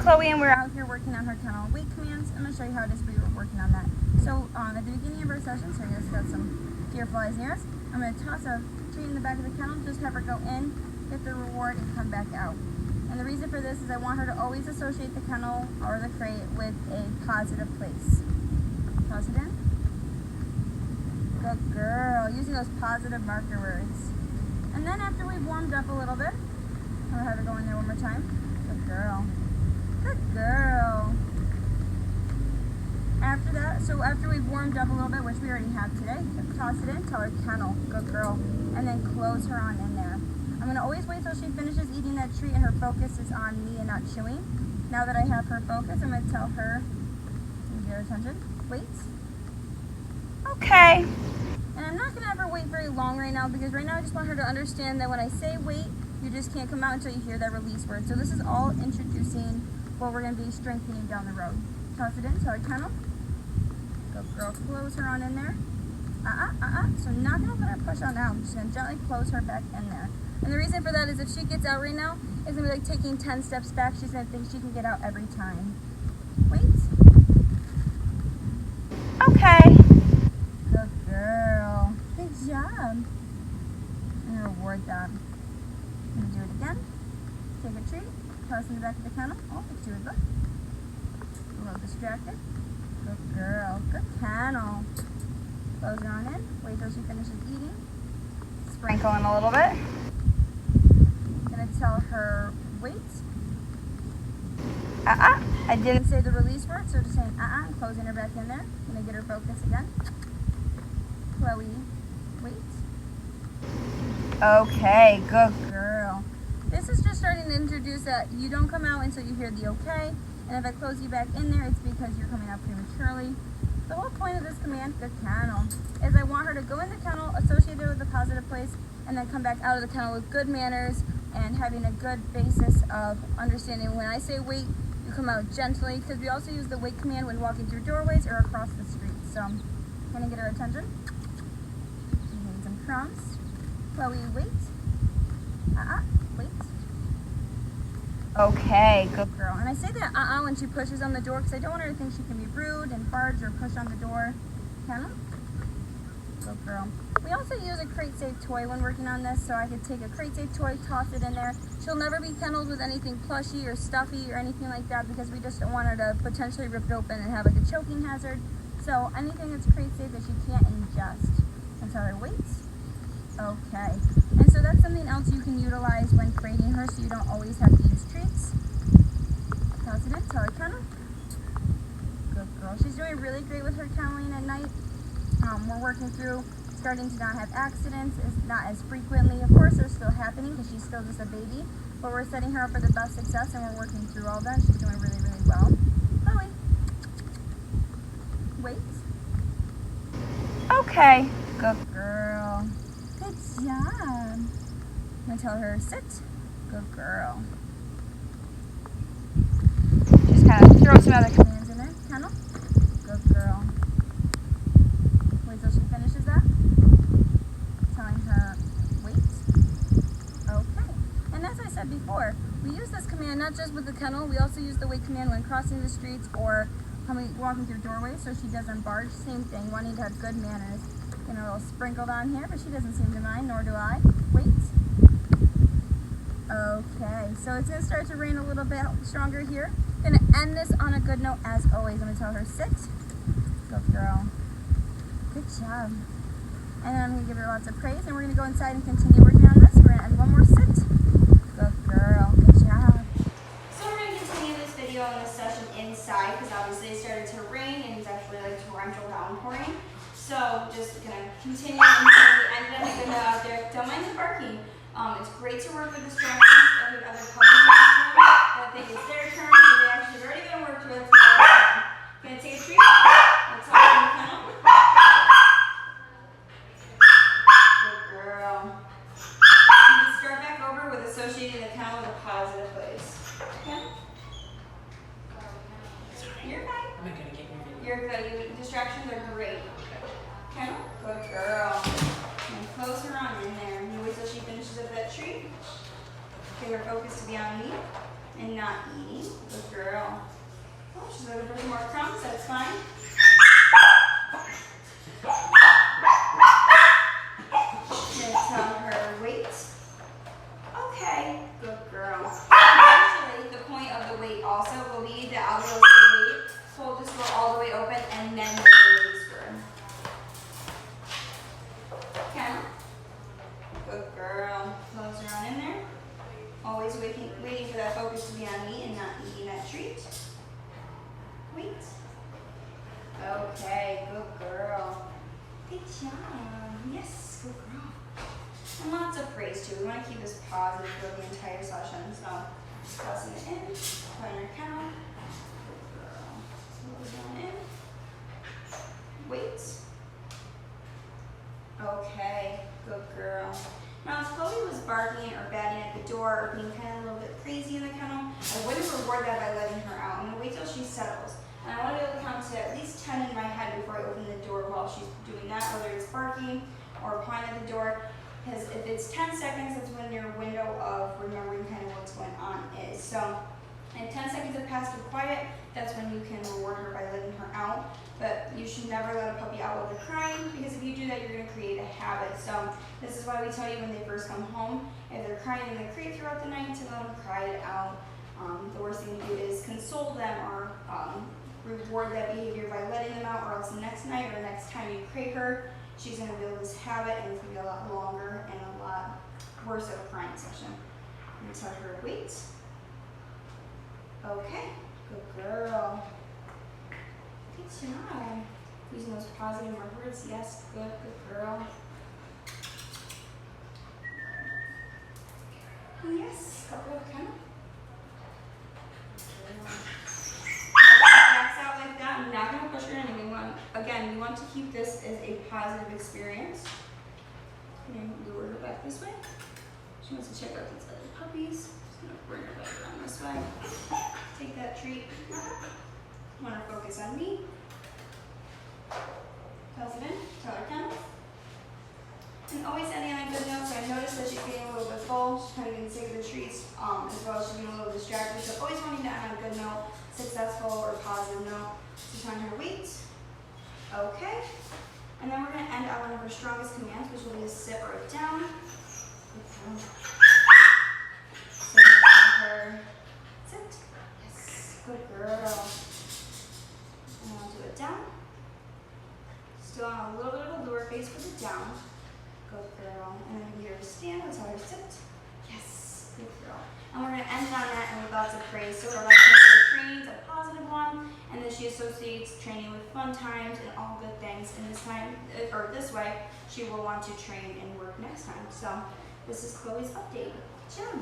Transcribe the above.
Chloe and we're out here working on her kennel weight commands. I'm going to show you how it is we were working on that. So at the beginning of our session, so she's got some deer flies near us, I'm going to toss a treat in the back of the kennel, just have her go in, get the reward, and come back out. And the reason for this is I want her to always associate the kennel or the crate with a positive place. Toss it in. Good girl, using those positive marker words. And then after we've warmed up a little bit, I'm going to have her go in there one more time. Good girl. Good girl. After that, so after we've warmed up a little bit, which we already have today, toss it in, tell her kennel, good girl, and then close her on in there. I'm going to always wait till she finishes eating that treat and her focus is on me and not chewing. Now that I have her focus, I'm going to tell her, get her attention, wait. Okay. And I'm not going to have her wait very long right now because right now I just want her to understand that when I say wait, you just can't come out until you hear that release word. So this is all introducing what we're going to be strengthening down the road. Toss it in, tell her kennel. Good girl, close her on in there. So not going to let her push on out. I'm just going to gently close her back in there. And the reason for that is if she gets out right now, it's going to be like taking 10 steps back. She's going to think she can get out every time. Wait. Okay. Good girl. Good job. And reward that. I'm going to do it again. Take a treat. Toss in the back of the kennel. Oh, she would look. A little distracted. Good girl. Good kennel. Close her on in. Wait till she finishes eating. Sprinkle in a little bit. Gonna tell her wait. I didn't say the release word, so just saying and closing her back in there. Gonna get her focus again. Chloe, wait. Okay, good girl. This is just starting to introduce that you don't come out until you hear the okay. And if I close you back in there, it's because you're coming out prematurely. The whole point of this command, good kennel, is I want her to go in the kennel, associate it with a positive place, and then come back out of the kennel with good manners and having a good basis of understanding when I say wait, you come out gently, because we also use the wait command when walking through doorways or across the street. So I'm going to get her attention. She's getting some crumbs. Chloe, wait. Wait. Okay, good girl. And I say that when she pushes on the door because I don't want her to think she can be rude and barge or push on the door. Kennel? Good girl. We also use a crate safe toy when working on this, so I could take a crate safe toy, toss it in there. She'll never be kennelled with anything plushy or stuffy or anything like that because we just don't want her to potentially rip it open and have like a choking hazard. So anything that's crate safe that she can't ingest. And tell her wait. Okay. And so that's something else you can utilize when crating her so you don't always have to use treats. Toss it in, tell her kennel. Good girl. She's doing really great with her kenneling at night. We're working through starting to not have accidents, not as frequently. Of course, they're still happening because she's still just a baby, but we're setting her up for the best success and we're working through all that. She's doing really, really well. Chloe. Wait. Okay. Good girl. Good job. I'm going to tell her sit. Good girl. Just kind of throw some other commands in there. Kennel. Good girl. Wait till she finishes that. Telling her wait. Okay. And as I said before, we use this command not just with the kennel, we also use the wait command when crossing the streets or walking through doorways so she doesn't barge. Same thing, wanting to have good manners. Getting a little sprinkled on here, but she doesn't seem to mind, nor do I. Wait. Okay, so it's going to start to rain a little bit stronger here. Going to end this on a good note as always. I'm going to tell her sit. Good girl. Good job. And then I'm going to give her lots of praise, and we're going to go inside and continue working on this. We're going to end one more sit. Good girl. Good job. So we're going to continue this video on this session inside because obviously it started to rain and it's actually like torrential downpouring. So just going to continue until we ended up getting out there. Don't mind the barking. It's great to work with distractions and with other puppies in this room. But I think it's their turn, so they actually have already been worked with. Going to take a treat. Let's talk in the kennel. Good girl. You can start back over with associating the kennel with a positive place. Okay? You're fine. I'm not gonna get your video. You're good. Distractions are great. Kennel. Good girl. And close her on in there. You wait till she finishes up that treat. Get her focus to be on me. and not eating. Good girl. Oh, she's looking for some more crumbs, that's fine. Tell her weight. Okay, good girl. Eventually, the point of the weight also will be that I'll be able to weight, hold this door all the way open, and then make the release for her. Okay. Good girl. Close her on in there. Always waiting for that focus to be on me and not eating that treat. Wait. Okay, good girl. Good job. Yes, good girl. And lots of praise too. We want to keep this positive throughout the entire session. So, tossing it in, put in your kennel. Good girl. Close on in. Wait. Okay, good girl. Now, if Chloe was barking or batting at the door or being kind of a little bit crazy in the kennel, I wouldn't reward that by letting her out. I'm going to wait till she settles. And I want to be able to count to at least 10 in my head before I open the door while she's doing that, whether it's barking or pawing at the door. Because if it's 10 seconds, that's when your window of remembering kind of what's going on is. So, if 10 seconds have passed with quiet, that's when you can reward her by letting her out. But you should never let a puppy out while they're crying, because if you do that, you're going to create a habit. So this is why we tell you when they first come home, if they're crying in the crate throughout the night, to let them cry it out. The worst thing to do is console them or reward that behavior by letting them out, or else the next night or next time you crate her, she's going to build this habit, and it's going to be a lot longer and a lot worse of a crying session. I'm going to tell her to wait. Okay, good girl. Good job. Using those positive words. Yes, good girl. Yes, good girl. Backs out like that. I'm not going to push her in. We want to keep this as a positive experience. And lure her back this way. She wants to check out these other puppies. Just going to bring her back around this way. Take that treat. I want her to focus on me. Toss it in. Tell her kennel. And always ending on a good note. So I noticed that she's getting a little bit full. She's kind of getting sick of the treats, as well as she's getting a little distracted. So always wanting to end on a good note, successful or positive note. So telling her wait. Okay. And then we're going to end on one of her strongest commands, which will be to sit right down. So tell her sit. Yes. Good girl. And I'll do it down. Still on a little bit of a lure face with it down. Good girl. And then we get her to stand. Let's have her sit. Yes. Good girl. And we're going to end on that and with lots of praise. So our lesson for training is a positive one, and then she associates training with fun times and all good things. And this time, or this way, she will want to train and work next time. So this is Chloe's update. Ciao.